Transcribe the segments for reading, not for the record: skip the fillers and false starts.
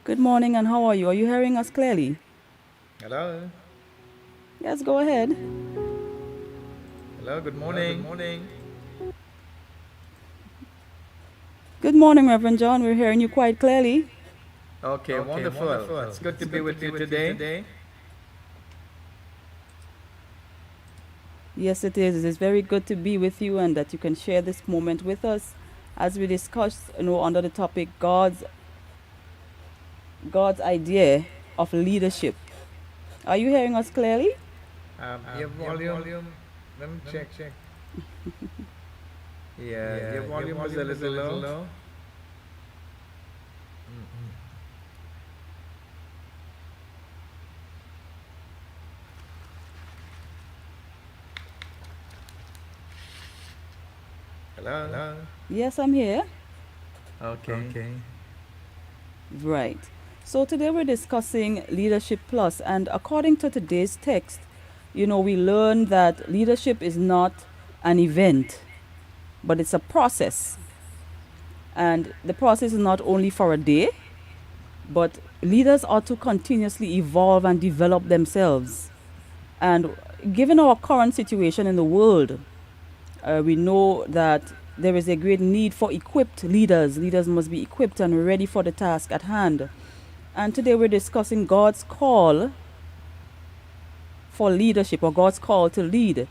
Good morning, and how are you? Are you hearing us clearly? Hello. Yes, go ahead. Hello. Good morning. Good morning, Reverend John. We're hearing you quite clearly. Okay, wonderful. It's good to be with you today. Yes, it is. It is very good to be with you and that you can share this moment with us as we discuss, under the topic God's idea of leadership. Are you hearing us clearly? Your volume. Let me check. Yeah, your volume was a little low. Hello. Yes, I'm here. Okay. Right. So today we're discussing Leadership Plus, and according to today's text, we learn that leadership is not an event, but it's a process. And the process is not only for a day, but leaders are to continuously evolve and develop themselves. And given our current situation in the world, we know that there is a great need for equipped leaders. Leaders must be equipped and ready for the task at hand. And today we're discussing God's call for leadership, or God's call to lead.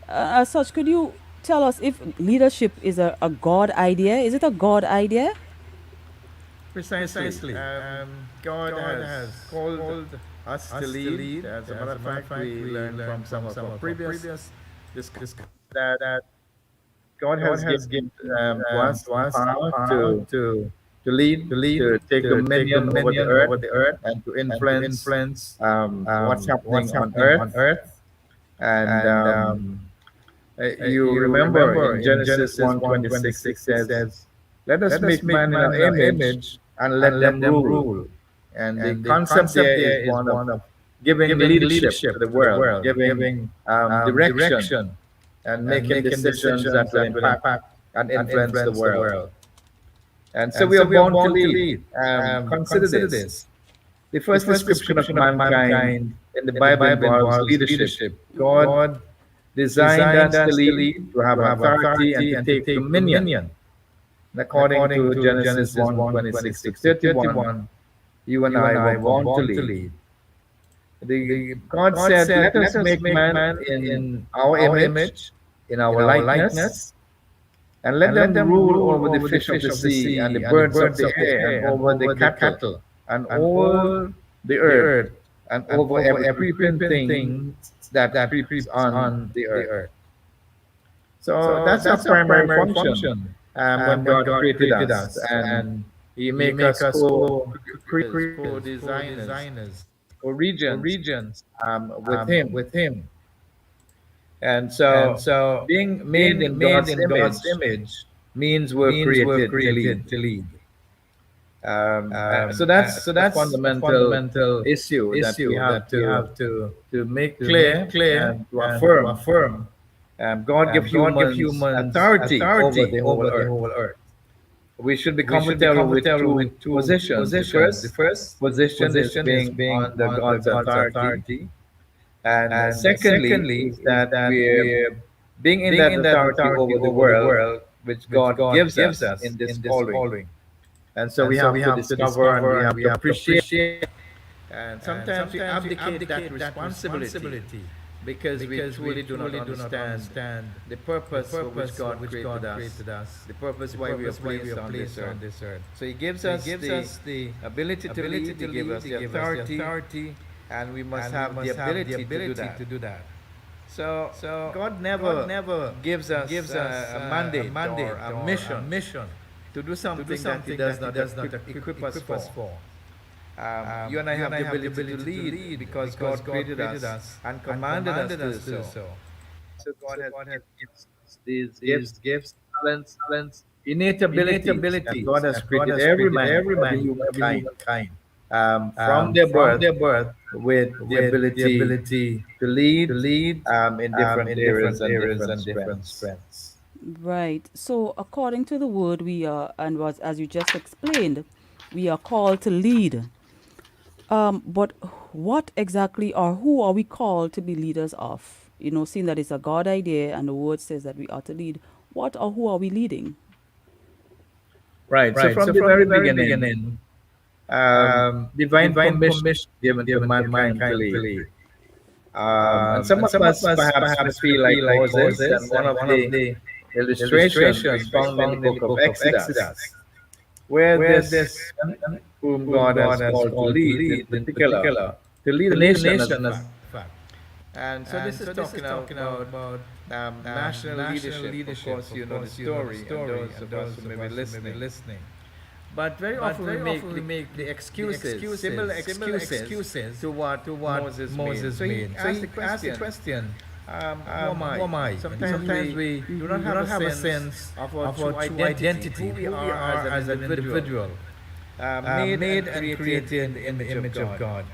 As such, could you tell us if leadership is a God idea? Is it a God idea? Precisely. God has called us to lead. As a matter of fact, we learned from some of our previous discussions that God has given to us the power to lead, to take dominion over the earth, and to influence what's happening on earth. And you remember in Genesis 1:26 it says, "Let us make man in our image and let them rule." And the concept there is one of giving leadership to the world, giving direction, and making decisions that will impact and influence the world. And so we are born to lead. Consider this. The first description of mankind in the Bible involves leadership. God designed us to lead, to have authority, and to take dominion. And according to Genesis 1:26 to 31, you and I were born to lead. God said, "Let us make man in our image, in our likeness, and let them rule over the fish of the sea and the birds of the air and over the cattle and all the earth and over every creeping thing that creeps on the earth." So that's our primary function when God created us, and He make us co-creators, co-designers, co-regents with Him. And so, being made in God's image means we're created to lead. So that's a fundamental issue that we have to make clear and to affirm. God give humans authority over the whole earth. We should be comfortable with two positions. The first position is being under God's authority, and secondly is that we're being in that authority over the world, which God gives us in this calling. And so we have to discover and we have to appreciate. And sometimes we abdicate that responsibility because we truly do not understand the purpose for which God created us, the purpose why we are placed on this earth. So He gives us the ability to lead, He gives us the authority, and we must have the ability to do that. So God never gives us a mandate or a mission to do something that He does not equip us for. You and I have the ability to lead because God created us and commanded us to do so. So God has given us these gifts, talents, innate abilities, and God has created every man, every humankind, from their birth with the ability to lead in different areas and different strengths. Right. So according to the word, we are, and was as you just explained, we are called to lead. But what exactly or who are we called to be leaders of? You know, seeing that it's a God idea and the word says that we are to lead, what or who are we leading? Right. So from the very beginning, divine permission given to mankind to lead. And some of us perhaps feel like Moses, and one of the illustrations is found in the book of Exodus, where this whom God has called to lead, in particular, to lead a nation as a fact. And so this is talking about national leadership. Of course, you know the story, and those of us who may be listening. But very often we make the excuses, similar excuses to what Moses made. So he asked the question, who am I? Sometimes we do not have a sense of our true identity, who we are as an individual, made and created in the image of God.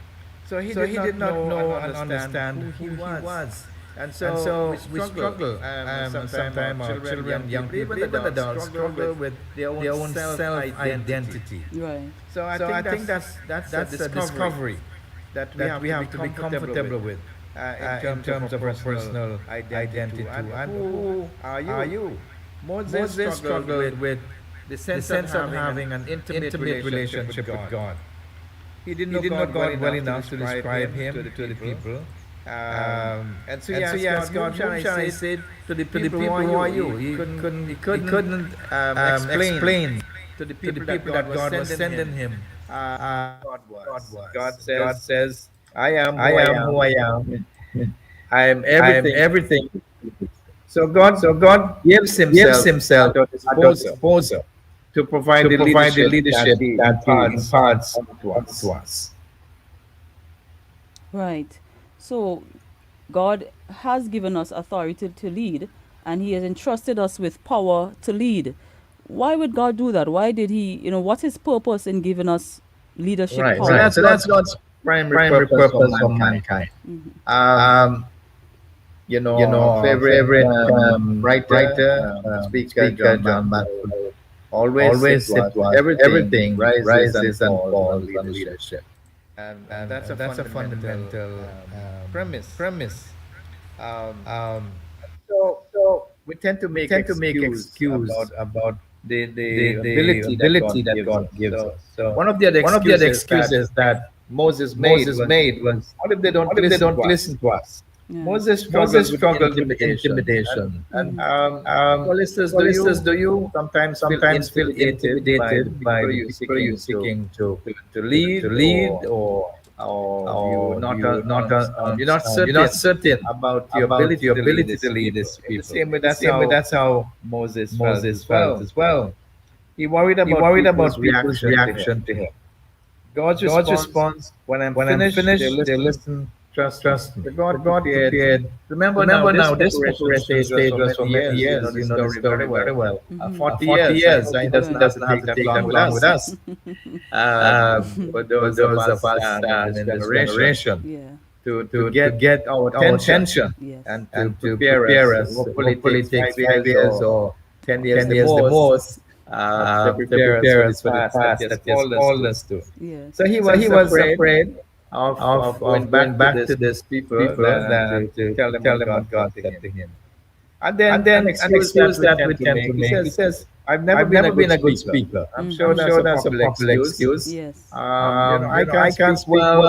So he did not know and understand who he was. And so we struggle. Sometimes our children, young people, even adults struggle with their own self-identity. Right. So I think that's the discovery that we have to be comfortable with in terms of our personal identity. And who are you? Moses struggled with the sense of having an intimate relationship with God. He didn't know God well enough to describe him to the people. And so he asked God, whom shall I say to the people, who are you? He couldn't explain to the people that God was sending him. God says, I am who I am. I am everything. So God gives himself at our disposal to provide the leadership that He imparts to us. Right. So God has given us authority to lead, and He has entrusted us with power to lead. Why would God do that? Why did He, what's His purpose in giving us leadership Right. power? So that's God's primary purpose for mankind. Favorite writer, speaker, John Maxwell, always said everything rises and falls on leadership. And that's a fundamental premise. Um, so we tend to make excuse about the ability that God gives us. So one of the other excuses that Moses made was, what if they don't listen to us? Yeah. Moses struggled with intimidation. And well, listeners, do you sometimes feel intimidated by the people you seeking to lead, or you're not certain about your ability to lead this people? The same way, that's how Moses felt as well. He worried about people's reaction to him. God's response, when I'm finished, they listen. Trust me. God prepared. Remember now, this preparation stage was for many years. You know the story very well. 40 years. It doesn't have to take that long with us. But those of us in this generation, Yeah. to get our attention, Yes. and to prepare us. Hopefully it takes 5 years or 10 years the most. To prepare us for the task that He has called us to. Yes. So he was afraid of going back to these people to tell them what God said to him. And then an excuse that we tend to make. He says, I've never been a good speaker. I'm sure that's a popular excuse. Yes. I can't speak well.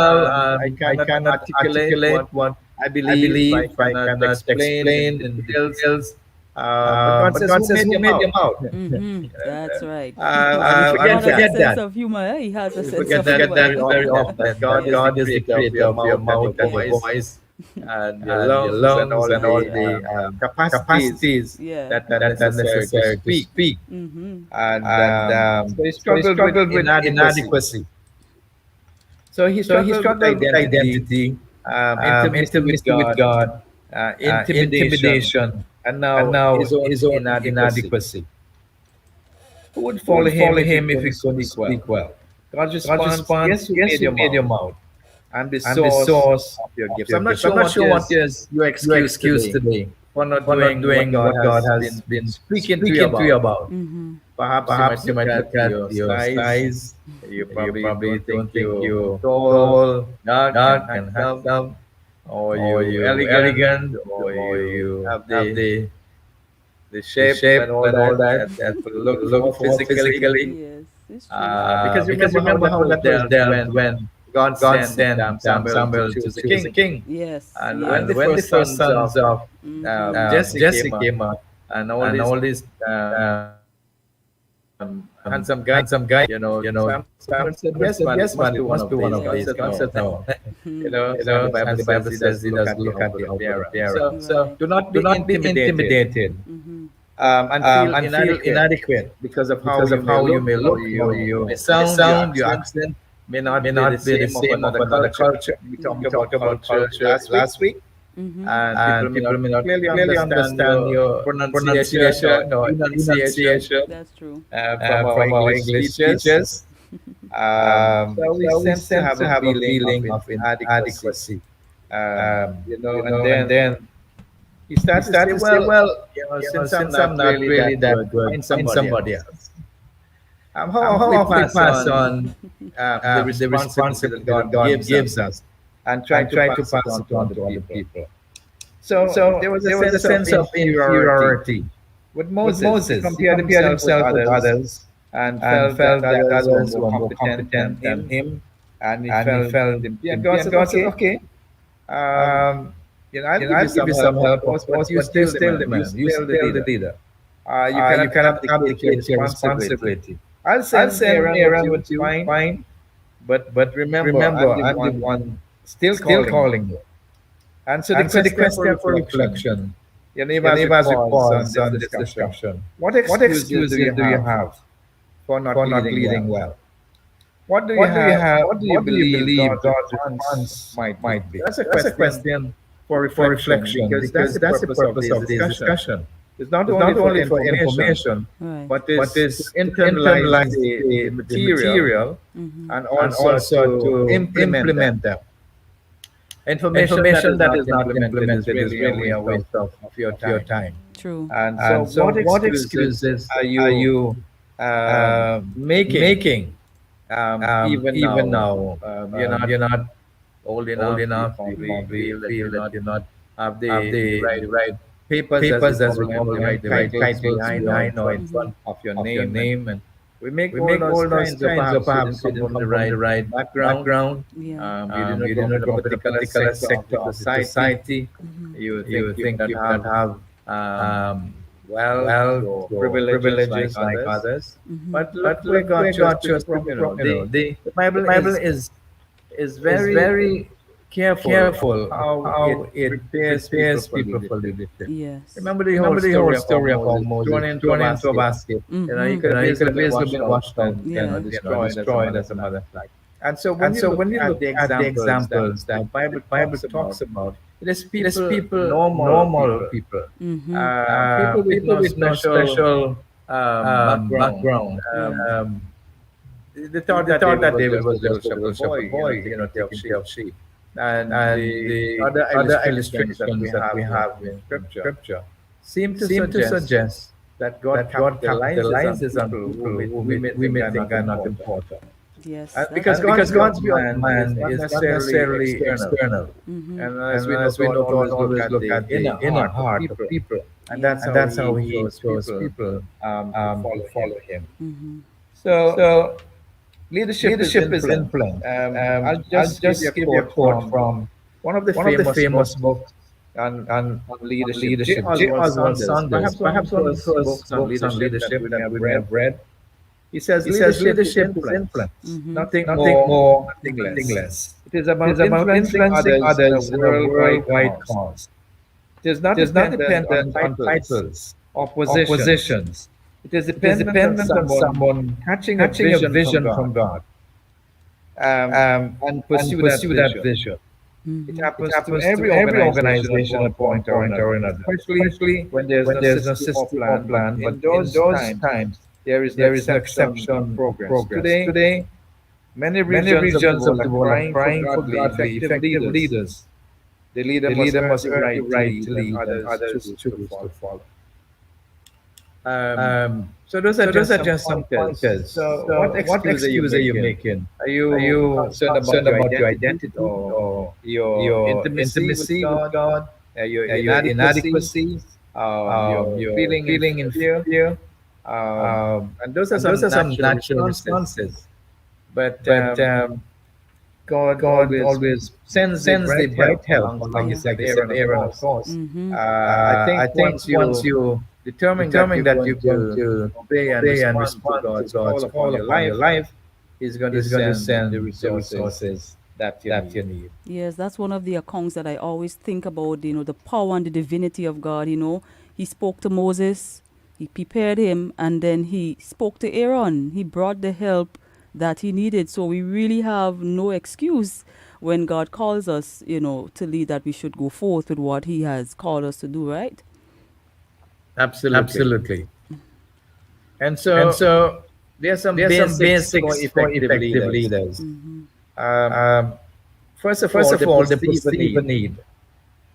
I cannot articulate what I believe. I cannot explain in details. But God says, who made your mouth? That's right. And God has a forget sense that. of humor. Eh? He has a We sense forget of that humor. very often. That God is the creator of your mouth and your voice and your lungs and all the capacities Yeah. that are necessary to speak. Mm-hmm. And so he struggled with inadequacy. So he struggled with identity, intimacy with God, intimidation, and now his own inadequacy. Who would follow him if he couldn't speak well? God's response, yes, you made your mouth. I'm the source of your gifts. I'm not sure what is your excuse today. for not doing what God has been speaking to you about. Mm-hmm. Perhaps you might look at your size. You probably don't think you tall, dark, and handsome, or you elegant, or you have the shape and all that will look more physically. Yes, it's true. Because remember how that was dealt when God sent Samuel to choose a king. Yes, And when yes. the first sons of Mm-hmm. Jesse came out, and all these handsome guy, Samuel said, yes, man, it must be one of these. God said, no. The Bible says he does look at the appearance. So Right. do not be intimidated Mm-hmm. and feel inadequate because of how you may look, how you may sound, your accent may not be the same of another culture. We talked about culture last week, Mm-hmm. and people may not clearly understand your pronunciation or enunciation That's true. from our English teachers. So we seem to have a feeling of inadequacy. And then you start to say, well, since I'm not really that good, find somebody else. How often we pass on the responsibility that God gives us and try to pass it on to other people. So there was a sense of inferiority with Moses. He compared himself with others and felt that others were more competent than him, and he felt and God said, okay, I'll give you some help, of course, but you're still the man, you're still the leader. You cannot abdicate your responsibility. I'll send Aaron with you, fine, but remember, I'm the one still calling you. And so the question for reflection, even as we pause on this discussion, what excuses do you have for not leading well? What do you have? What do you believe God's response might be? That's a question for reflection, because that's the purpose of this discussion. It's not only for information, Right. but it's to internalize the material Mm-hmm. and also to implement them. Information that is not implemented is really a waste of your time. True. And so, what excuses are you making? Even now, you're not old enough. You feel that you not have the right papers as we call the right titles behind or in front of your name. And we make all those kinds of perhaps you didn't come from the right background. Yeah. You didn't grow up in a particular sector of society. Mm-hmm. You think you can have wealth or privileges like others. Mm-hmm. But where God chose from, the Bible is very careful how it prepares people for leadership. Yes. Remember the whole story of how Moses thrown into a basket. Mm-hmm. He could have easily been washed out, Yeah. destroyed as a mother flag. And so when you look at the examples that the Bible talks about, it is people, normal people, Mm-hmm. people with no special background. They thought that David was just a shepherd boy, taking care of sheep. And the other illustrations that we have in Scripture seem to suggest that God capitalizes on people who we may think are not important. Yes. Because God's view of man is not necessarily external. Mm-hmm. And as we know, always look at the inner heart of people. And that's how he chose people to follow him. Mm-hmm. So leadership is influence. I'll just give you a quote from one of the famous books on leadership. J. Oswald Sanders, perhaps one of the first books on leadership that we have read. He says leadership is influence. Mm-hmm. Nothing more, nothing less. It is about influencing others in a worldwide cause. It is not dependent on titles or positions. It is dependent on someone catching a vision from God and pursue that vision. Mm-hmm. It happens to every organization at one point or another, especially when there's no system or plan. But in those times, there is no exception progress. Today, many regions of the world are crying for godly, effective leaders The leader must earn the right to lead, and others choose to follow. So those are just some pointers. So what excuse are you making? Are you concerned about your identity or your intimacy with God, your inadequacy, your feeling inferior? And those are some natural responses. But God always sends the bright help, like you said, Aaron, of course. Mm-hmm. I think once you determine that you're going to obey and respond to God's call upon your life, He's going to send the resources that you need. Yes, that's one of the accounts that I always think about, the power and the divinity of God. He spoke to Moses, he prepared him, and then he spoke to Aaron. He brought the help that he needed. So we really have no excuse when God calls us, to lead, that we should go forth with what he has called us to do, right? Absolutely. And so there are some basics for effective leaders. Mm-hmm. First of all, the perceive a need.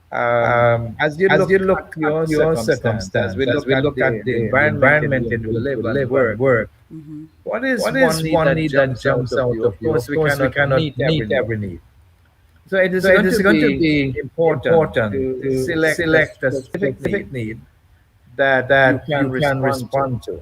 As you look your circumstance, we look at the environment in which we live and work. Mm-hmm. What is one need that jumps out of you? Of course, we cannot meet every need. So it is going to be important to select a specific need that you can respond to.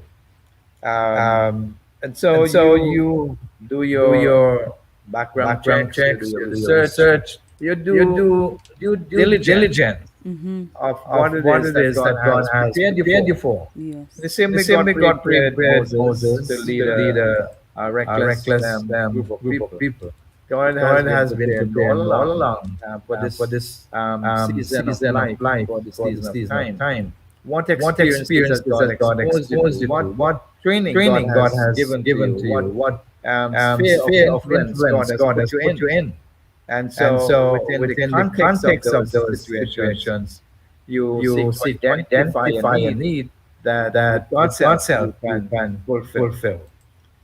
And so you do your background checks, you do your research, you do due diligence Mm-hmm. of what it is that God has prepared you for. Yes. The same way God prepared Moses to lead a reckless group of people. God has been prepared all along for this season of life, for this season of time. What experiences has God exposed you to? What training God has given to you? What sphere of influence God has put you in? And so within the context of those situations, you seek to identify a need that God himself can fulfill.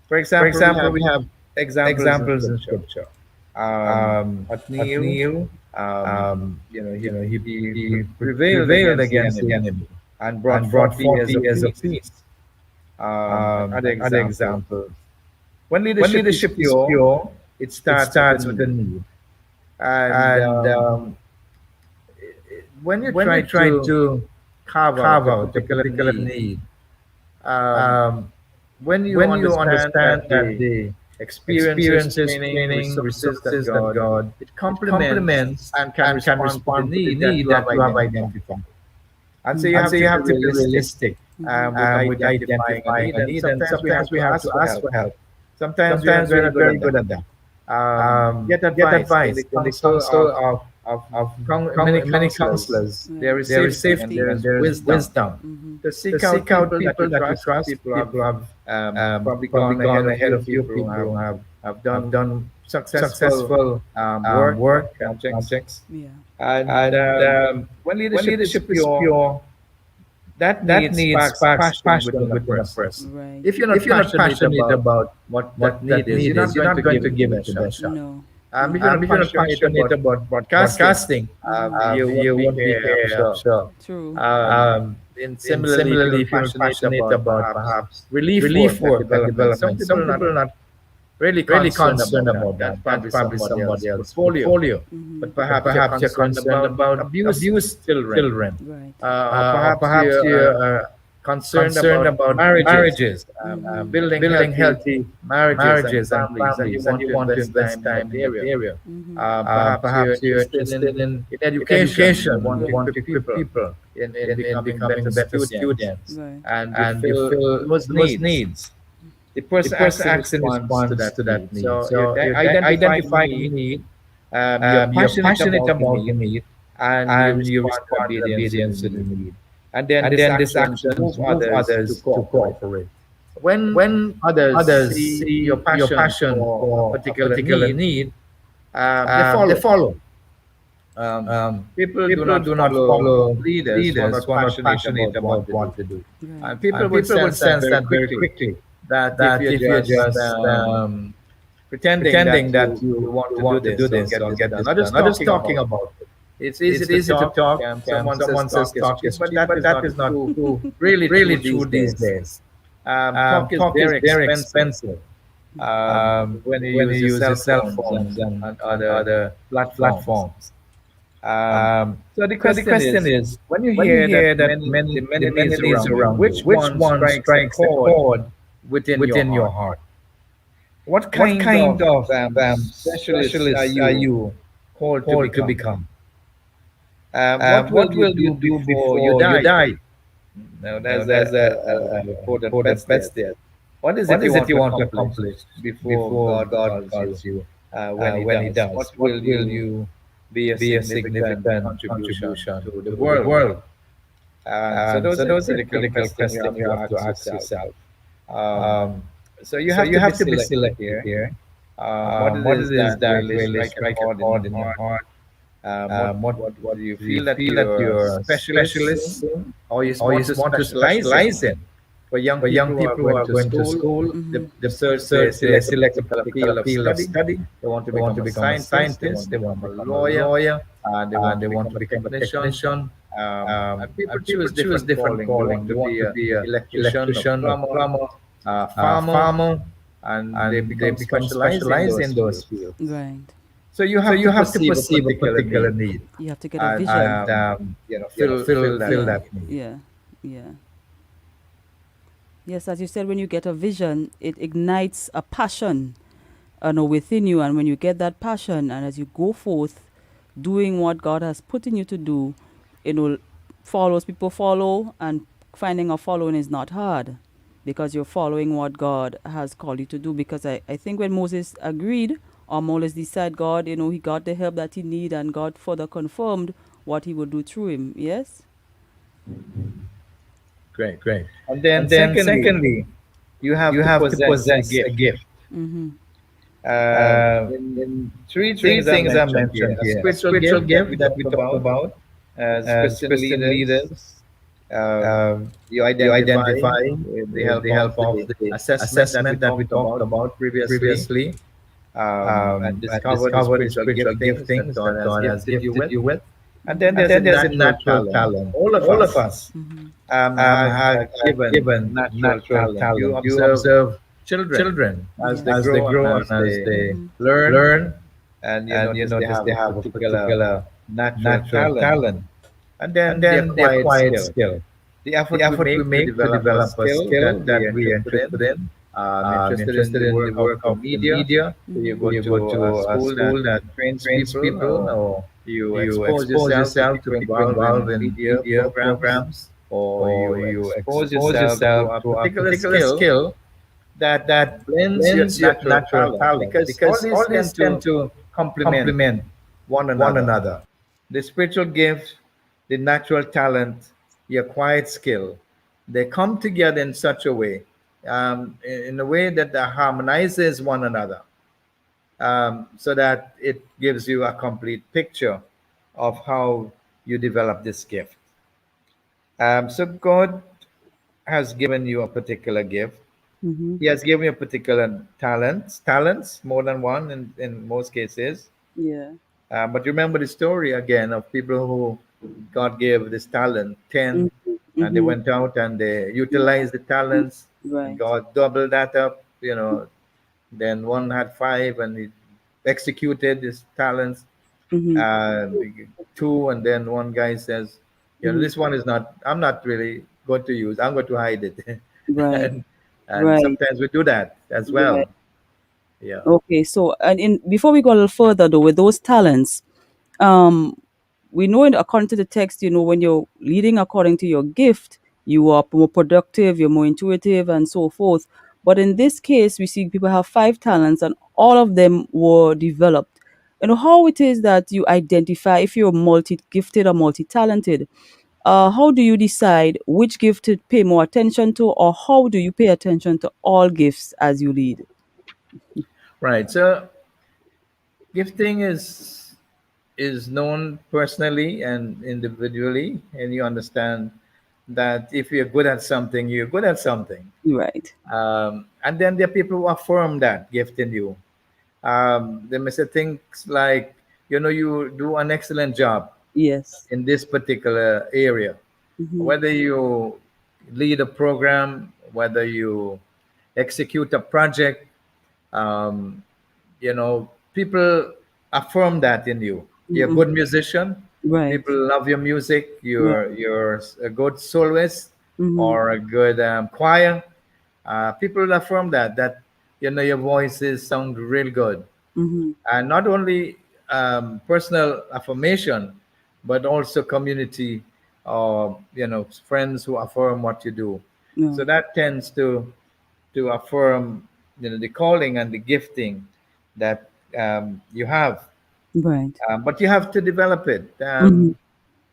For example, we have examples in Scripture. Othniel, he prevailed against the enemy and brought 40 years of peace. Other examples. When leadership is pure, it starts with a need. And when you try to carve out a particular need, when you understand that the experiences, training, resources that God, it complements and can respond to the need that you have identified. And so you have to be realistic with identifying a need, and sometimes we have to ask for help. Sometimes we're not very good at that. Get advice in the counsel of many counselors. There is safety and there is wisdom. Mm-hmm. To seek out people that you trust, people have probably gone ahead of you, people who have done successful work projects. Yeah. And when leadership is pure, that needs passion within a person. Right. If you're not passionate about what need is, you're not going to give it a shot. No. If you're not passionate about broadcasting, you won't be here. Sure. True. Similarly, if you're passionate about perhaps relief work and development, some people are not really concerned about that. Probably somebody else's portfolio. Mm-hmm. But perhaps you're concerned about abused children. Right. Perhaps you're concerned about marriages, building healthy marriages and families, and you want to invest time in the area. Mm-hmm. Perhaps you're interested in education, you want to equip people in becoming better students, Right. and you feel those needs. The person acts in response to that need. So you identify the need, you're passionate about the need, and you respond in obedience to the need. And then this action move others to cooperate. When others see your passion for a particular need, they follow. People do not follow leaders who are not passionate about what to do. Right. And people will sense that very quickly. That if you're just pretending that you want to do this or get done, not just talking about it. it's easy to talk. Someone says talk is cheap, but that is not true, really true these days. Talk is very expensive when you use your cell phones and other platforms. So the question is, when you hear that the many needs around you, which one strikes a chord within your heart? What kind of specialist are you called to become? What will you do before you die? Now, there's a important question there. What is it you want to accomplish before God calls you when He does? What will you be a significant contribution to the world? So those are critical questions you have to ask yourself. Um, so you have to be selective here. What it is that really strike a chord in your heart? What do you feel that you're a specialist in, or you want to specialize in? For young people who are going to school, the search they select a particular field of study. They want to become a scientist. They want to become a lawyer. They want to become a technician. And people choose different calling. They want to be an electrician, a plumber, a farmer, and they become specialized in those fields. Right. So you have to perceive a particular need You have to get a and, vision. fill that need. Yeah. Yeah. Yes, as you said, when you get a vision, it ignites a passion, within you. And when you get that passion, and as you go forth doing what God has put in you to do, follows, people follow, and finding a following is not hard because you're following what God has called you to do. Because I think when Moses agreed, or Moses decided, God, he got the help that he needed, and God further confirmed what he would do through him. Yes? Great. And then secondly, you have to possess a gift. Mm-hmm. In three things are mentioned here. A spiritual gift that we talked about as Christian leaders. You identify with the help of the assessment that we talked about previously, and discover the spiritual giftings that God has gifted you with. And then there's a natural talent. All of us have given natural talent. You observe children as they grow and as they learn, and you notice they have a particular natural talent, and then the acquired skill. The effort we make to develop a skill that we are interested in. Interested in the work of media. You go to a school that trains people, or you expose yourself to be involved in media programs, or you expose yourself to a particular skill that blends your natural talent. Because all these tend to complement one another. The spiritual gift, the natural talent, the acquired skill, they come together in such a way, in a way that harmonizes one another, so that it gives you a complete picture of how you develop this gift. So God has given you a particular gift. Mm-hmm. He has given you a particular talents, more than one in most cases. Yeah. But remember the story again of people who God gave this talent, 10, and they Mm-hmm. went out and they utilized the talents, and Right. God doubled that up, Then one had 5 and he executed his talents, Mm-hmm. uh, two, and then one guy says, Mm-hmm. this one is not, I'm not really going to use, I'm going to hide it. Right. and Right. sometimes we do that as Right. well. Yeah. Okay. So, and before we go a little further though, with those talents, um, we know according to the text, when you're leading according to your gift, you are more productive, you're more intuitive, and so forth. But in this case, we see people have 5 talents, and all of them were developed. How it is that you identify if you're multi-gifted or multi-talented. How do you decide which gift to pay more attention to, or how do you pay attention to all gifts as you lead? Right. So gifting is known personally and individually, and you understand that if you're good at something, you're good at something. Right. And then there are people who affirm that gift in you. They may say things like, you do an excellent job. Yes. in this particular area. Mm-hmm. Whether you lead a program, whether you execute a project, um, people affirm that in you. You're a Mm-hmm. good musician. Right. People love your music. Right. You're a good soloist Mm-hmm. or a good choir. People affirm that your voices sound real good, Mm-hmm. and not only personal affirmation, but also community or friends who affirm what you do. So Right. that tends to affirm the calling and the gifting that you have, Right. but you have to develop it. Mm-hmm.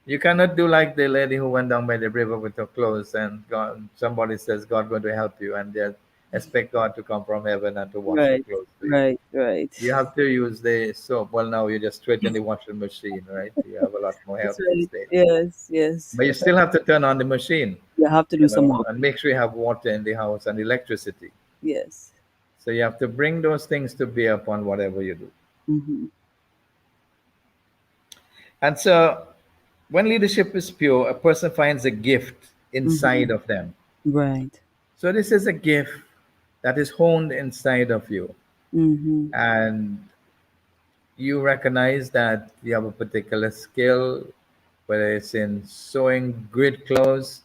You cannot do like the lady who went down by the river with her clothes, and somebody says God going to help you, and just expect God to come from heaven and to wash your Right. clothes for you. Right. Right. You have to use the soap. Well, now you just straight in the washing machine, right? You have a lot more That's help these right. days. Yes. Yes. But you still have to turn on the machine, You have to do some work. and make sure you have water in the house and electricity. Yes. So you have to bring those things to bear upon whatever you do. Mm-hmm. And so when leadership is pure, a person finds a gift Mm-hmm. inside of them. Right. So this is a gift that is honed inside of you. Mm-hmm. And you recognize that you have a particular skill, whether it's in sewing great clothes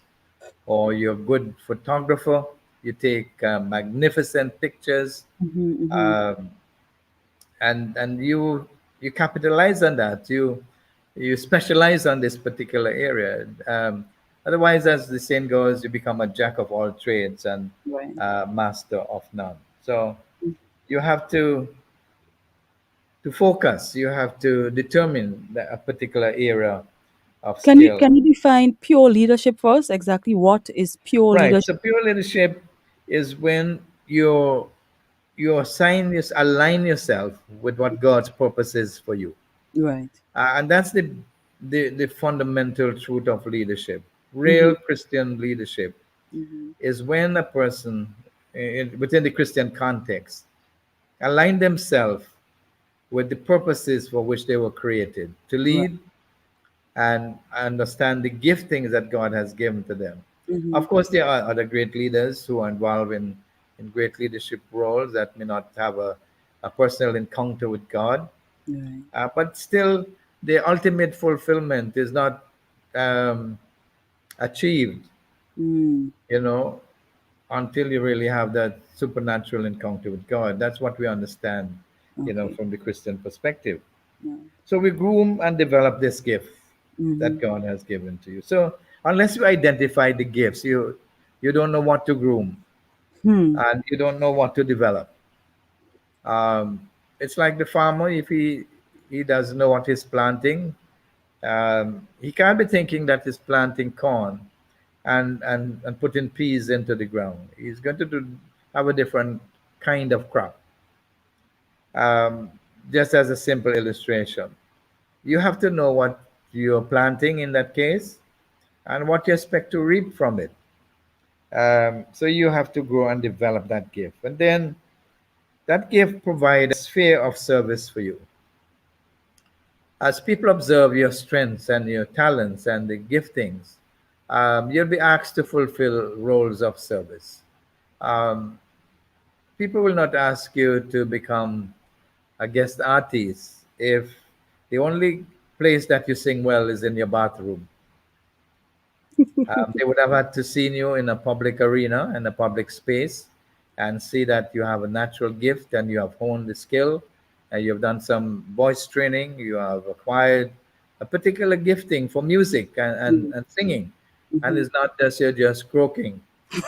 or you're a good photographer, you take magnificent pictures, Mm-hmm. Mm-hmm. um, and you capitalize on that. You specialize on this particular area. Otherwise, as the saying goes, you become a jack of all trades and Right. master of none. So you have to focus. You have to determine a particular area of Can you skill. can you define pure leadership for us? Exactly what is pure Right. So leadership? pure leadership is when you align yourself with what God's purpose is for you. Right. And that's the fundamental truth of leadership. Mm-hmm. Real Christian leadership Mm-hmm. is when a person, within the Christian context, align themselves with the purposes for which they were created to Right. lead and understand the giftings that God has given to them. Mm-hmm. Of course, there are other great leaders who are involved in great leadership roles that may not have a personal encounter with God, Right. but still, the ultimate fulfillment is not um, achieved, Mm. you know, until you really have that supernatural encounter with God. That's what we understand, Okay. from the Christian perspective. Yeah. So we groom and develop this gift Mm-hmm. that God has given to you. So unless you identify the gifts, you don't know what to groom Hmm. and you don't know what to develop. Um, it's like the farmer if he doesn't know what he's planting, he can't be thinking that he's planting corn and putting peas into the ground. He's going to have a different kind of crop. Um, just as a simple illustration, you have to know what you're planting in that case and what you expect to reap from it. So you have to grow and develop that gift. And then that gift provides a sphere of service for you. As people observe your strengths and your talents and the giftings, you'll be asked to fulfill roles of service. Um, People will not ask you to become a guest artist if the only place that you sing well is in your bathroom. They would have had to see you in a public arena and a public space and see that you have a natural gift and you have honed the skill and you've done some voice training, you have acquired a particular gifting for music and singing. And Mm-hmm. it's not just you're just croaking,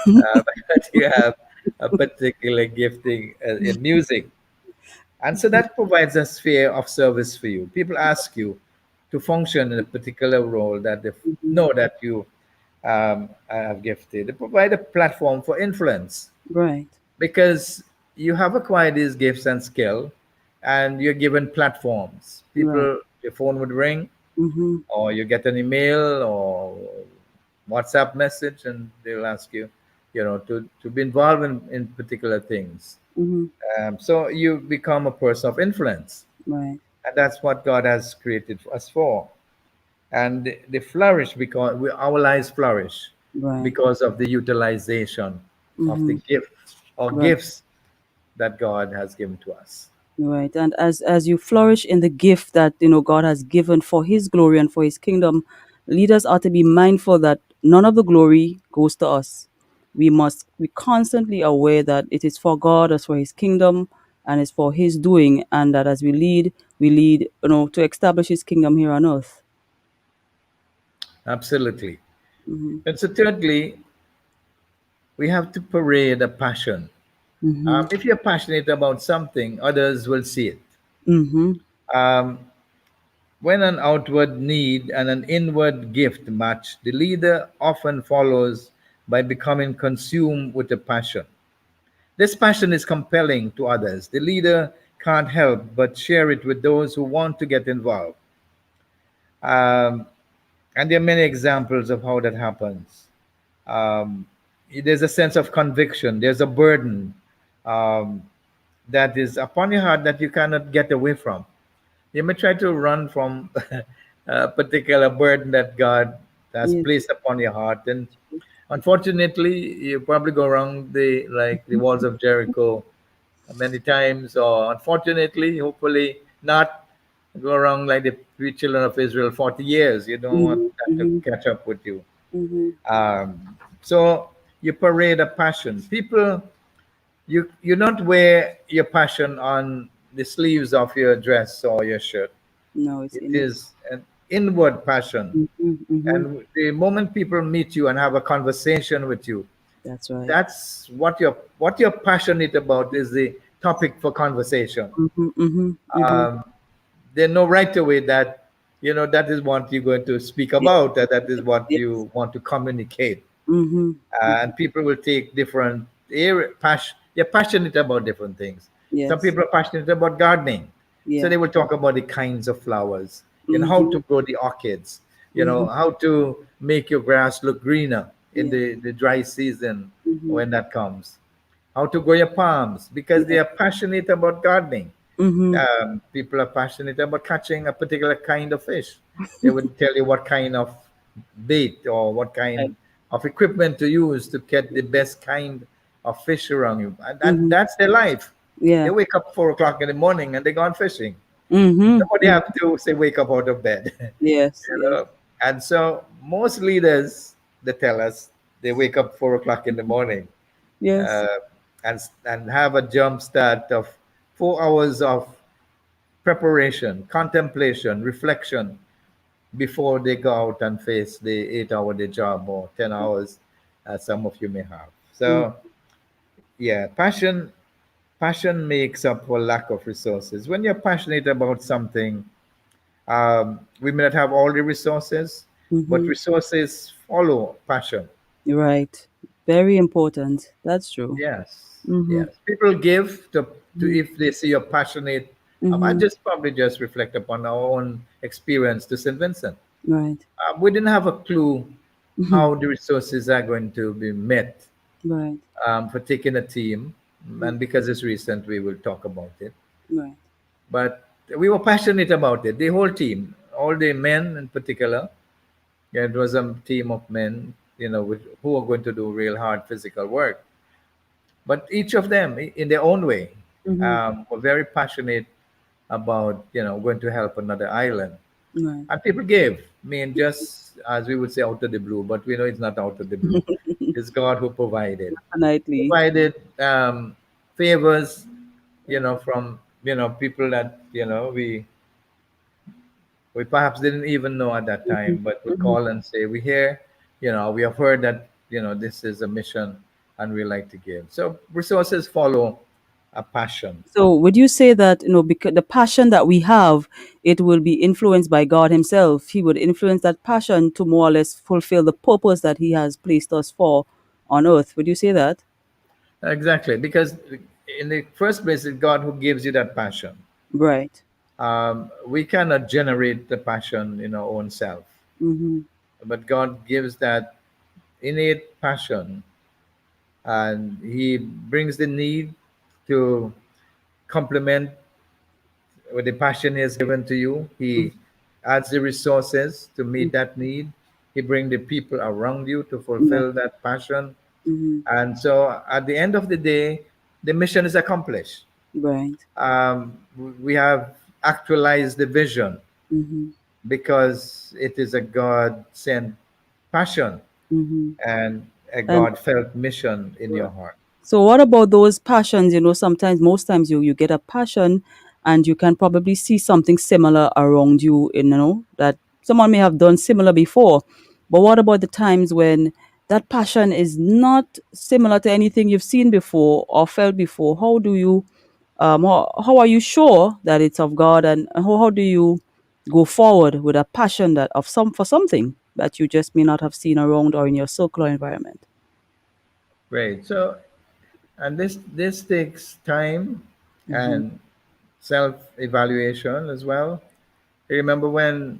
but you have a particular gifting in music. And so that provides a sphere of service for you. People ask you to function in a particular role that they Mm-hmm. know that you have gifted. They provide a platform for influence Right. because you have acquired these gifts and skill, and you're given platforms. Right. People, your phone would ring, Mm-hmm. or you get an email or WhatsApp message, and they'll ask you, to be involved in particular things. Mm-hmm. So you become a person of influence, Right. and that's what God has created us for. and they flourish because our lives flourish Right. because of the utilization of the Mm-hmm. gift or Right. gifts that God has given to us. Right. And as you flourish in the gift that God has given for his glory and for his kingdom, leaders are to be mindful that none of the glory goes to us. We must be constantly aware that it is for God, as for his kingdom, and it's for his doing, and that as we lead, to establish his kingdom here on earth. Absolutely. Mm-hmm. And so, thirdly, we have to parade a passion. Mm-hmm. If you're passionate about something, others will see it. Mm-hmm. Um, when an outward need and an inward gift match, the leader often follows by becoming consumed with a passion. This passion is compelling to others. The leader can't help but share it with those who want to get involved. Um, and there are many examples of how that happens. Um, there's a sense of conviction, there's a burden um, that is upon your heart that you cannot get away from. You may try to run from a particular burden that God has Yes. placed upon your heart, and unfortunately, you probably go around the walls of Jericho many times, or unfortunately, hopefully not go around like the three children of Israel 40 years. You don't want Mm-hmm. that to Mm-hmm. catch up with you. Mm-hmm. Um, so you parade a passion. People, you don't wear your passion on the sleeves of your dress or your shirt. No, it's It in it. is an inward passion. Mm-hmm. Mm-hmm. And the moment people meet you and have a conversation with you, That's right. that's what you're passionate about is the topic for conversation. Mm-hmm. Mm-hmm. Mm-hmm. Um, they know right away that that is what you're going to speak Yes. about, that is what Yes. you want to communicate. Mm-hmm. And people will take different area passion. They're passionate about different things. Some Yes. people are passionate about gardening, so Yeah. they will talk about the kinds of flowers, how Mm-hmm. to grow the orchids, Mm-hmm. how to make your grass look greener in Yeah. the dry season Mm-hmm. when that comes, how to grow your palms because they Yeah. are passionate about gardening. Mm-hmm. People are passionate about catching a particular kind of fish. They would tell you what kind of bait or what Right. kind of equipment to use to get the best kind of fish around you. And Mm-hmm. that's their life. They Yeah. wake up 4 o'clock in the morning and they go on fishing. Mm-hmm. Nobody have to say wake up out of bed. Yes. Yes. And so most leaders, they tell us they wake up 4 o'clock in the morning Yes. uh, and have a jump start of 4 hours of preparation, contemplation, reflection before they go out and face the 8 hour day job or 10 hours as some of you may have. Mm-hmm. So yeah, passion makes up for lack of resources. When you're passionate about something, we may not have all the resources, but Mm-hmm. resources follow passion. Right. Very important. That's true. Yes, Mm-hmm. yes. People give to if they see you're passionate. I Mm-hmm. just probably just reflect upon our own experience to St. Vincent. Right. We didn't have a clue Mm-hmm. how the resources are going to be met Right. for taking a team. Mm-hmm. And because it's recent, we will talk about it. Right. But we were passionate about it, the whole team, all the men in particular. Yeah, it was a team of men, who are going to do real hard physical work. But each of them, in their own way, Mm-hmm. were very passionate about, going to help another island. Right. And people gave. I mean, just as we would say, out of the blue, but we know it's not out of the blue. It's God who provided. Definitely. Provided favors, from people that we perhaps didn't even know at that Mm-hmm. time, but would Mm-hmm. call and say, "We hear, we have heard that this is a mission, and we like to give." So resources follow a passion. So, would you say that, because the passion that we have, it will be influenced by God Himself? He would influence that passion to more or less fulfill the purpose that He has placed us for on earth. Would you say that? Exactly, because in the first place, it's God who gives you that passion. Right. We cannot generate the passion in our own self, Mm-hmm. but God gives that innate passion, and He brings the need to complement with the passion He has given to you. He adds the resources to Mm. meet that need. He brings the people around you to Yeah. fulfill that passion. Mm-hmm. And so at the end of the day, the mission is accomplished. Right. We have actualized the vision Mm-hmm. because it is a God sent passion Mm-hmm. and a And God felt mission in your heart. so what about those passions? Sometimes, most times you get a passion and you can probably see something similar around you, that someone may have done similar before. But what about the times when that passion is not similar to anything you've seen before or felt before? How are you sure that it's of God, and how do you go forward with a passion that for something that you just may not have seen around or in your circle or environment? Great. So, and this takes time Mm-hmm. and self-evaluation as well. Remember when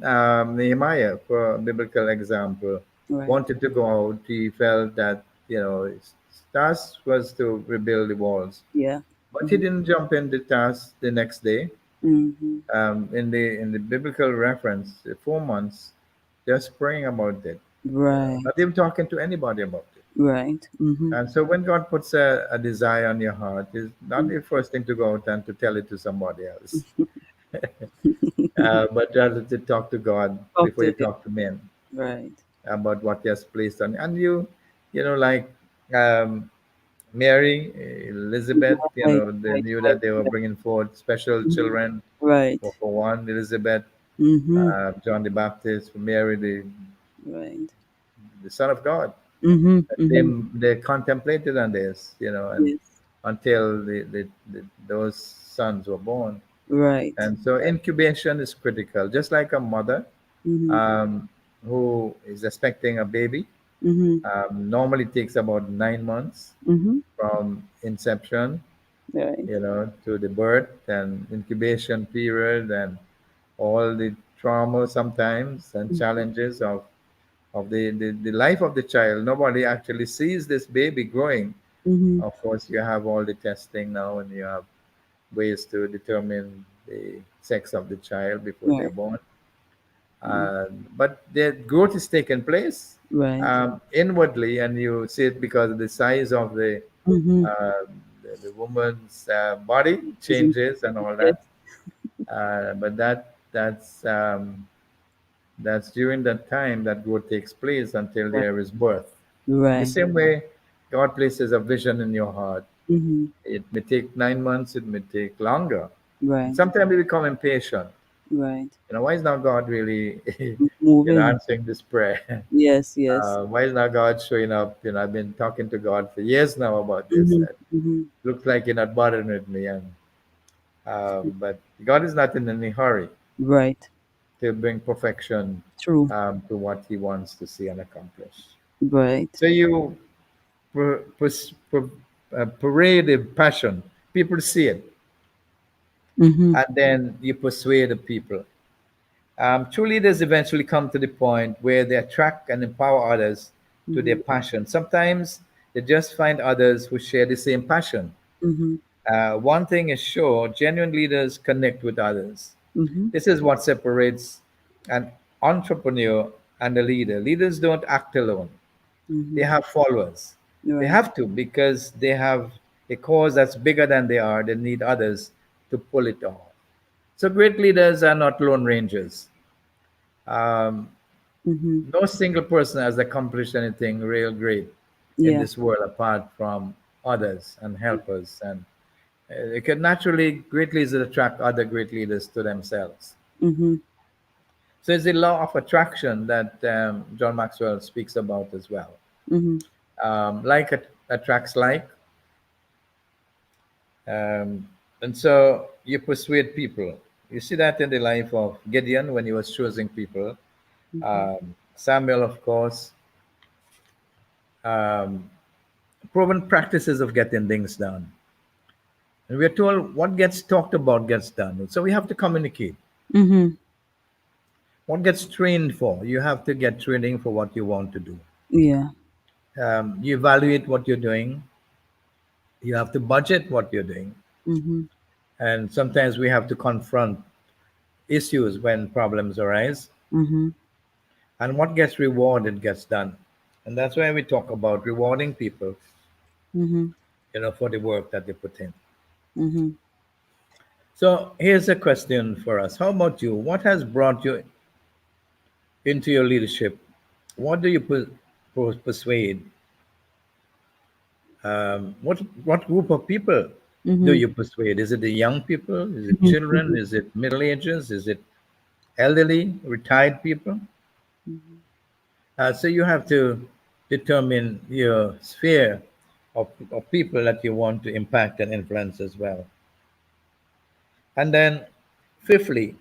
Nehemiah, for a biblical example, Right. wanted to go out, he felt that his task was to rebuild the walls, Yeah. but he Mm-hmm. didn't jump in the task the next day. Mm-hmm. In the biblical reference, the 4 months, just praying about it, Right. not even talking to anybody about it. Right. Mm-hmm. And so when God puts a desire on your heart, it's not the first thing to go out and to tell it to somebody else, but rather to talk to God Talk before to you it. talk to men Right. about what He has placed on. And like um, Mary, Elizabeth, Right. they Right. knew Right. that they were Right. bringing forth special Mm-hmm. children. Right. For one, Elizabeth, Mm-hmm. John the Baptist, for Mary, Right. the Son of God. Mm-hmm. They Mm-hmm. they contemplated on this, and Yes. until those sons were born. Right. And so incubation is critical, just like a mother Mm-hmm. um, who is expecting a baby. Mm-hmm. Normally takes about 9 months Mm-hmm. from inception, Right. to the birth and incubation period and all the trauma sometimes and challenges of the life of the child. Nobody actually sees this baby growing. Mm-hmm. Of course, you have all the testing now, and you have ways to determine the sex of the child before they're Right. born. But the growth is taking place Right. inwardly, and you see it because of the size of Mm-hmm. uh, the woman's body Isn't changes and all yes. that. But that's during that time that growth takes place until Right. there is birth. In the Right. same way, God places a vision in your heart. Mm-hmm. It may take 9 months, it may take longer. And Right. sometimes we become impatient. Right. Why is not God really, Moving. answering this prayer? Yes. Yes. Why is not God showing up? I've been talking to God for years now about this. Mm-hmm. Mm-hmm. Looks like you're not bothering with me. But God is not in any hurry Right. to bring perfection True. to what He wants to see and accomplish. Right. So you parade the passion. People see it, Mm-hmm. and then you persuade the people. True leaders eventually come to the point where they attract and empower others to their Mm-hmm. passion. Sometimes they just find others who share the same passion. Mm-hmm. One thing is sure, genuine leaders connect with others. Mm-hmm. This is what separates an entrepreneur and a leader. Leaders don't act alone, they Mm-hmm. have followers. They Right. have to because they have a cause that's bigger than they are. They need others to pull it off. So, great leaders are not lone rangers. Um, Mm-hmm. no single person has accomplished anything real great in Yeah. this world apart from others and helpers. And it can naturally, great leaders attract other great leaders to themselves. Mm-hmm. So it's the law of attraction that John Maxwell speaks about as well. Mm-hmm. Like attracts like, um, and so you persuade people. You see that in the life of Gideon when he was choosing people. Mm-hmm. Samuel, of course, um, proven practices of getting things done. And we're told what gets talked about gets done. So we have to communicate. Mm-hmm. What gets trained for? You have to get training for what you want to do. Yeah. You evaluate what you're doing. You have to budget what you're doing. Mm-hmm. And sometimes we have to confront issues when problems arise, Mhm. and what gets rewarded gets done. And that's why we talk about rewarding people, Mhm. for the work that they put in. Mhm. So here's a question for us. How about you? What has brought you into your leadership? What do you persuade? What group of people do Mhm. you persuade? Is it the young people? Is it Mhm. children? Mhm. Is it middle ages? Is it elderly, retired people? Mhm. So you have to determine your sphere of people that you want to impact and influence as well. And then, fifthly,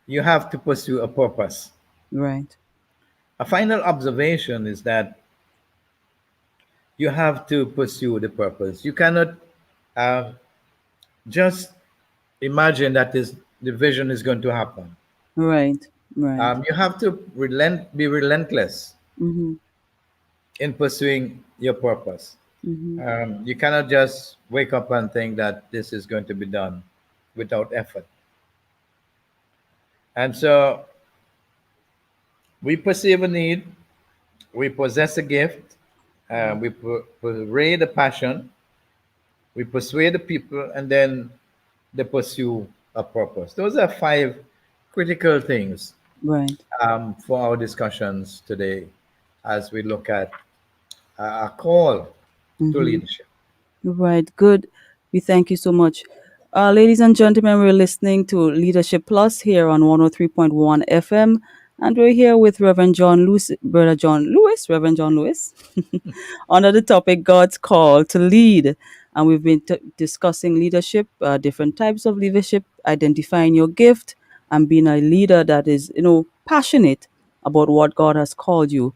you have to pursue a purpose. Right. A final observation is that you have to pursue the purpose. You cannot uh, just imagine that the vision is going to happen. Right. Right. You have to be relentless Mhm. in pursuing your purpose. Mhm. You cannot just wake up and think that this is going to be done without effort. And so we perceive a need, we possess a gift, we parade a passion, we persuade the people, and then they pursue a purpose. Those are five critical things Right. for our discussions today as we look at a call to Mhm. leadership. Right. Good. We thank you so much. Ladies and gentlemen, we're listening to Leadership Plus here on 103.1 FM. And we're here with Reverend John Lewis, Brother John Lewis, Reverend John Lewis, under the topic God's Call to Lead. And we've been discussing leadership, different types of leadership, identifying your gift, and being a leader that is, passionate about what God has called you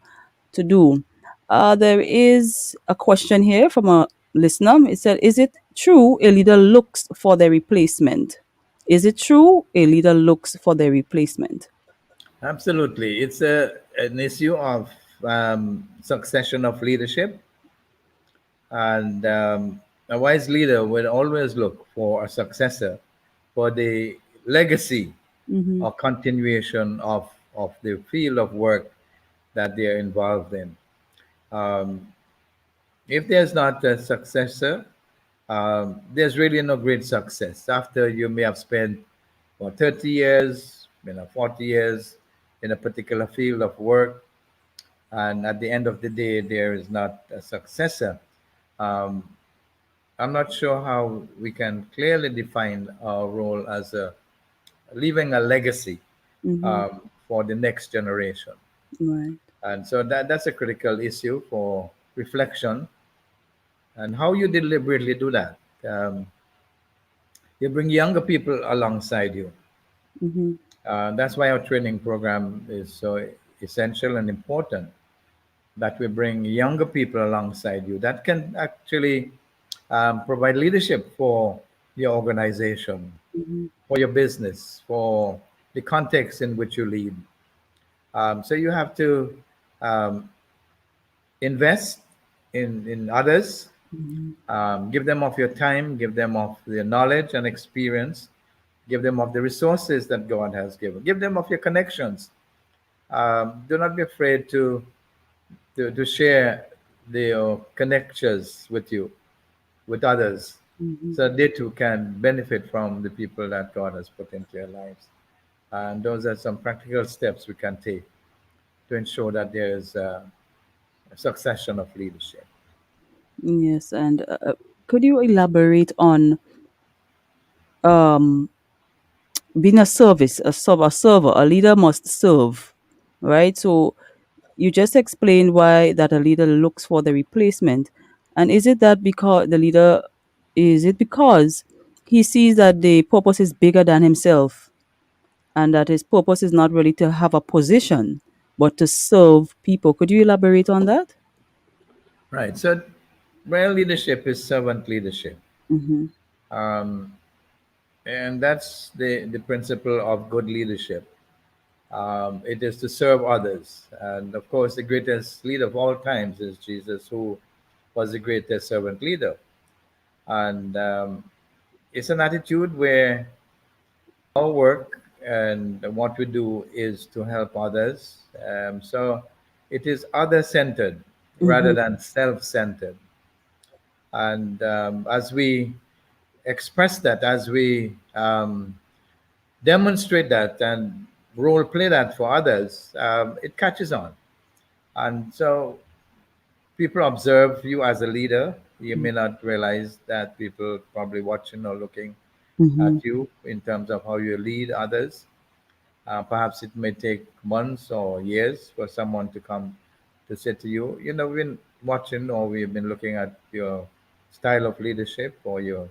to do. There is a question here from a listener. It said, "Is it true a leader looks for their replacement? Is it true a leader looks for their replacement?" Absolutely. It's an issue of succession of leadership. And a wise leader will always look for a successor for the legacy Mm-hmm. or continuation of the field of work that they are involved in. Um, if there's not a successor, there's really no great success. After you may have spent 30 years, 40 years in a particular field of work, and at the end of the day, there is not a successor. Um, I'm not sure how we can clearly define our role as leaving a legacy Mm-hmm. for the next generation. Right. And so that's a critical issue for reflection and how you deliberately do that. Um, you bring younger people alongside you. Mm-hmm. That's why our training program is so essential and important, that we bring younger people alongside you that can actually provide leadership for your organization, Mm-hmm. for your business, for the context in which you lead. So you have to um, invest in others, Mm-hmm. give them of your time, give them of your knowledge and experience, give them of the resources that God has given, give them of your connections. Do not be afraid to share their connections with you, with others, Mm-hmm. so they too can benefit from the people that God has put into their lives. And those are some practical steps we can take to ensure that there is a succession of leadership. Yes, and could you elaborate on um, being a service, a server? A leader must serve, right? So you just explained why that a leader looks for the replacement. And is it that because the leader, is it because he sees that the purpose is bigger than himself and that his purpose is not really to have a position, but to serve people? Could you elaborate on that? Right. So, well, leadership is servant leadership. Mm-hmm. Um, and that's the principle of good leadership. It is to serve others. And of course, the greatest leader of all times is Jesus, who was the greatest servant leader. And it's an attitude where our work and what we do is to help others. So it is other centered rather Mm-hmm. than self centered. And as we express that, as we demonstrate that and role play that for others, it catches on. And so people observe you as a leader. You may not realize that people probably watching or looking at Mm-hmm. you in terms of how you lead others. Perhaps it may take months or years for someone to come to say to you, we've been watching or we've been looking at your style of leadership or your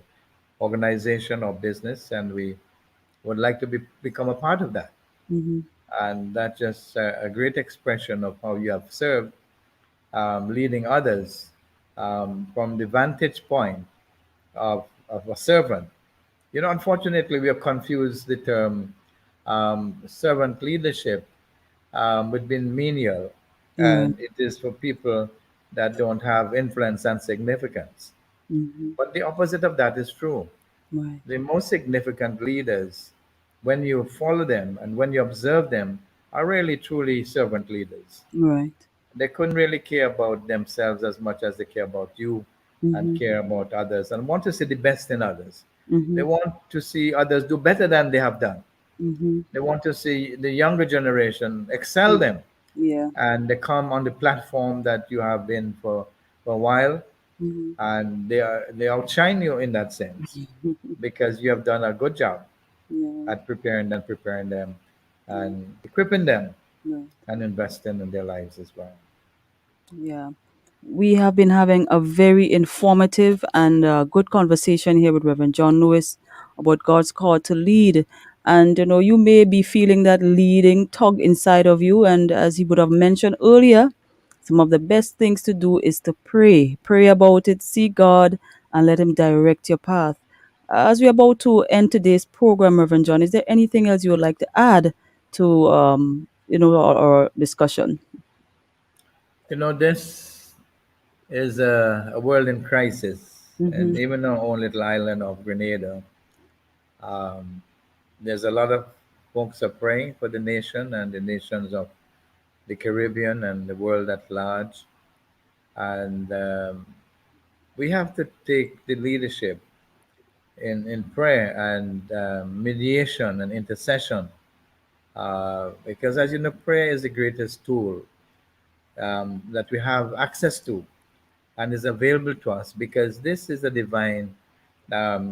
organization or business, and we would like to become a part of that. Mm-hmm. And that's just a great expression of how you have served, leading others from the vantage point of a servant. Unfortunately, we have confused the term servant leadership with being menial, Right. and it is for people that don't have influence and significance. Mm-hmm. But the opposite of that is true. Right. The most significant leaders, when you follow them and when you observe them, are really truly servant leaders. Right. They couldn't really care about themselves as much as they care about you and Mm-hmm. care about others and want to see the best in others. They Mm-hmm. want to see others do better than they have done. Mm-hmm. They want to see the younger generation excel them, Yeah. and they come on the platform that you have been for a while, Mm-hmm. and they outshine you in that sense because you have done a good job Yeah. at preparing them and equipping them Right. and investing in their lives as well. Yeah. We have been having a very informative and good conversation here with Reverend John Lewis about God's call to lead. And you may be feeling that leading tug inside of you. And as he would have mentioned earlier, some of the best things to do is to pray. Pray about it, seek God, and let Him direct your path. As we're about to end today's program, Reverend John, is there anything else you would like to add to our discussion? This is a world in crisis, Mm-hmm. and even our own little island of Grenada, um, there's a lot of folks are praying for the nation and the nations of the Caribbean and the world at large. And we have to take the leadership in prayer and mediation and intercession. Because, as you know, prayer is the greatest tool that we have access to and is available to us because this is a divine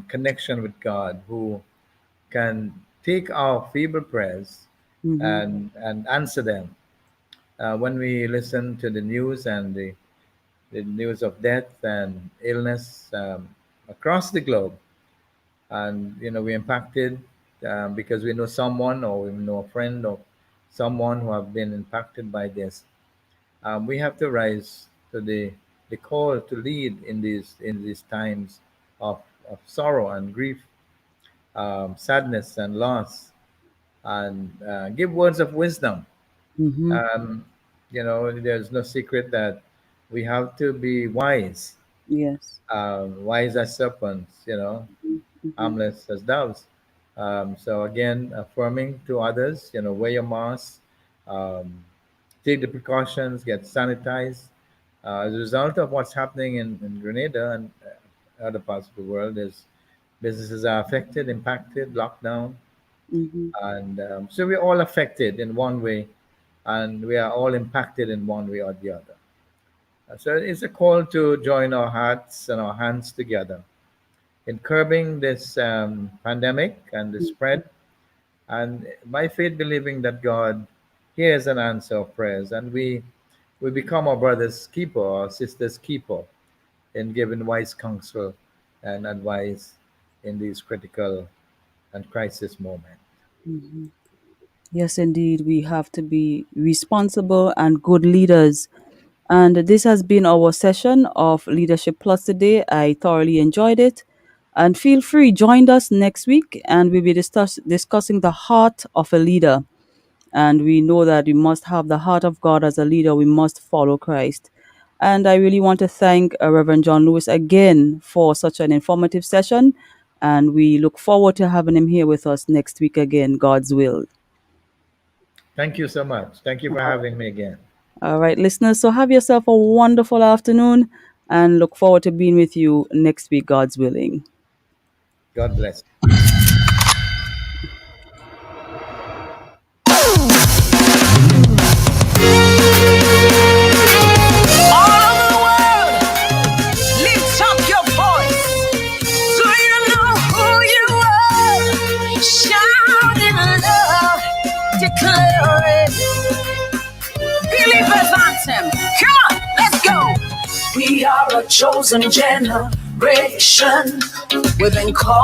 connection with God who can take our feeble prayers Mm-hmm. and answer them. When we listen to the news and the news of death and illness across the globe, and we're impacted because we know someone or we know a friend or someone who have been impacted by this. We have to rise to the call to lead in these times of sorrow and grief, sadness and loss, and give words of wisdom. Mm-hmm. Um, there's no secret that we have to be wise, Yes. wise as serpents, Mm-hmm. harmless as doves. So again, affirming to others, wear your mask, um, take the precautions, get sanitized. As a result of what's happening in Grenada and other parts of the world, is businesses are affected, impacted, locked down, Mm-hmm. and so we're all affected in one way, and we are all impacted in one way or the other. So it's a call to join our hearts and our hands together in curbing this pandemic and the spread, and by faith believing that God hears and answers prayers, and we become our brother's keeper, our sister's keeper, in giving wise counsel and advice in these critical and crisis moments. Mm-hmm. Yes, indeed. We have to be responsible and good leaders. And this has been our session of Leadership Plus today. I thoroughly enjoyed it. And feel free, join us next week, and we'll be discussing the heart of a leader. And we know that we must have the heart of God as a leader. We must follow Christ. And I really want to thank Reverend John Lewis again for such an informative session. And we look forward to having him here with us next week again, God's will. Thank you so much. Thank you for having me again. All right, listeners. So have yourself a wonderful afternoon and look forward to being with you next week, God's willing. God bless. Come on, let's go. We are a chosen generation. We've been called.